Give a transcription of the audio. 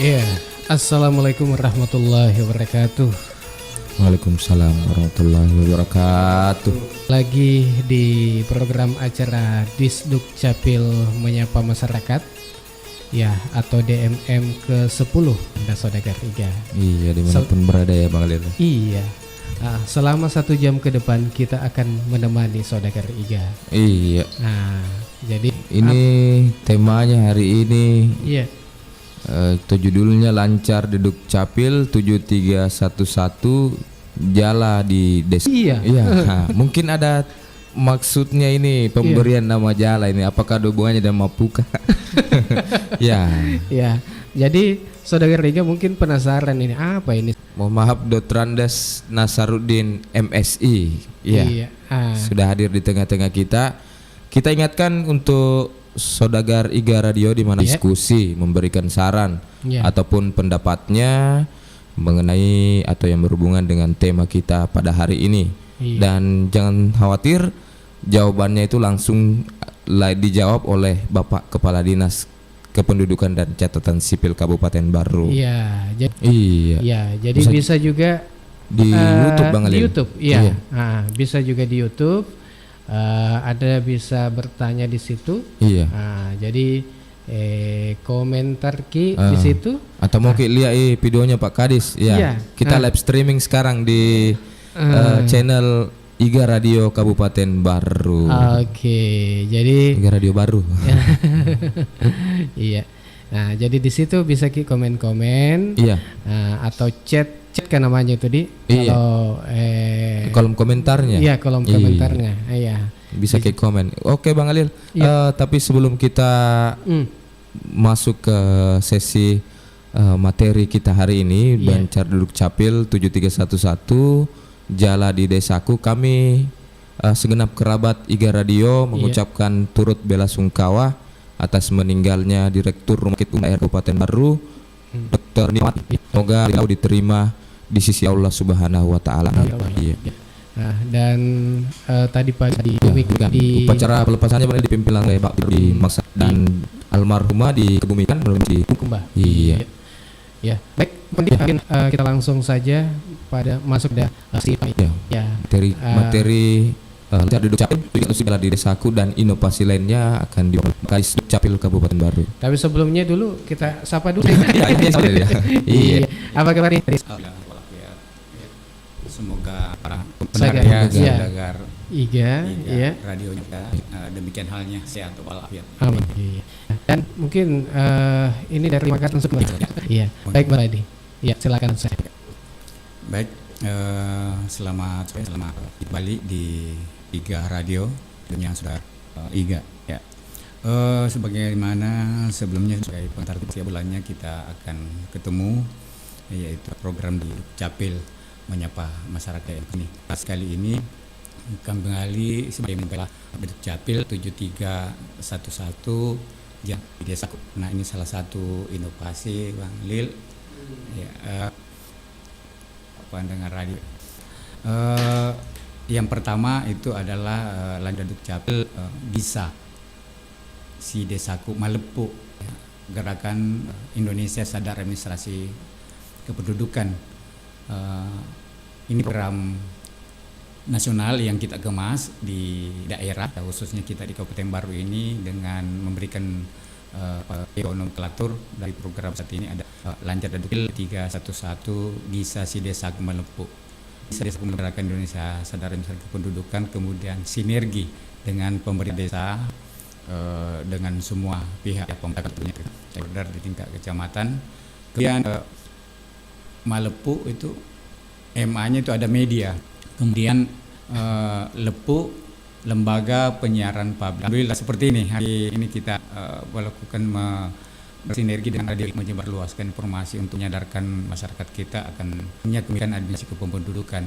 Iya, assalamualaikum warahmatullahi wabarakatuh. Waalaikumsalam warahmatullahi wabarakatuh. Lagi di program acara Disduk Capil Menyapa Masyarakat, ya, atau DMM ke-10 Anda Saudagar Iga. Iya, dimanapun berada ya Bang Lil. Iya. Selama 1 jam ke depan kita akan menemani Saudagar Iga. Iya. Nah, jadi ini temanya hari ini. Iya. Itu judulnya Lancar Duduk Capil 7311 Jala di Desa. Iya. Iya. Nah, mungkin ada maksudnya ini pemberian nama jala ini. Apakah ada hubungannya dengan Mapuka? Ya. Ya. Jadi Saudagar Iga mungkin penasaran ini apa ini? Mohon maaf Dotrandes Nasaruddin MSI. Ya. Iya. Sudah hadir di tengah-tengah kita. Kita ingatkan untuk Saudagar Iga Radio di mana diskusi, memberikan saran ataupun pendapatnya mengenai atau yang berhubungan dengan tema kita pada hari ini. Dan jangan khawatir, jawabannya itu langsung dijawab oleh Bapak Kepala Dinas Kependudukan dan Catatan Sipil Kabupaten Baru. Iya, jadi bisa juga di YouTube Bang Lil. Di YouTube, iya. Bisa juga di YouTube. Ada bisa bertanya di situ. Iya. Jadi komentar di situ. Atau mau lihat videonya Pak Kadis. Ya. Kita live streaming sekarang di channel Iga Radio Kabupaten Baru. Oke, jadi Iga Radio Baru. Iya. Nah, jadi di situ bisa komen-komen. Iya. Atau chat kan namanya itu kalau kolom komentarnya. Iya, kolom komentarnya. Iya. Bisa ke komen. Oke Bang Alil. Tapi sebelum kita masuk ke sesi materi kita hari ini, Lancar Duduk Capil 7311 Jala di Desaku, kami segenap kerabat Iga Radio mengucapkan turut bela sungkawa atas meninggalnya Direktur Rumah Sakit Umum Daerah Kabupaten Baru, Dr. Nimat. Semoga beliau diterima di sisi Allah Subhanahu wa taala. Iya. Nah, dan tadi pagi di upacara pelepasannya dipimpin oleh Pak di Maksa dan almarhumah dikebumikan melalui Kumba. Iya. Ya, baik, mungkin kita langsung saja pada masuk materi Lancar Duduk Capil Jala di Desaku dan inovasi lainnya akan dibawakan Capil Kabupaten Baru. Tapi sebelumnya dulu kita sapa dulu. Iya. Apa kabar? Semoga para pendengar Saudagar Iga radionya demikian halnya sehat walafiat. Amin. Dan mungkin ini dari Makassar langsung. Iya. Baik Bang Adi. Ya, silakan saya. Baik, selamat kembali di Iga Radio yang sudah Iga ya. Sebagaimana sebelumnya sebagai pengantar setiap bulannya kita akan ketemu, yaitu program di Capil Menyapa Masyarakat ini. Kali ini kembali sebagai membela Capil 7311 yang di Desaku. Nah, ini salah satu inovasi Bang Lil pendengar radio. Yang pertama itu adalah Lancar Duduk Capil bisa si Desaku Malepu, Gerakan Indonesia Sadar Administrasi Kependudukan. Ini program nasional yang kita kemas di daerah, khususnya kita di Kabupaten Baru ini, dengan memberikan nomenklatur dari program saat ini ada Lancar Duduk Capil 311 bisa si Desaku Malepu. Bisa Desaku Gerakan Indonesia Sadar Administrasi Kependudukan, kemudian sinergi dengan pemerintah desa, dengan semua pihak pemerintah di tingkat kecamatan. Kemudian Malepu itu MA-nya itu ada media, kemudian Lepu lembaga penyiaran publik. Alhamdulillah seperti ini hari ini kita melakukan bersinergi dengan radio menyebarluaskan informasi untuk menyadarkan masyarakat kita akan punya kemikiran administrasi kependudukan.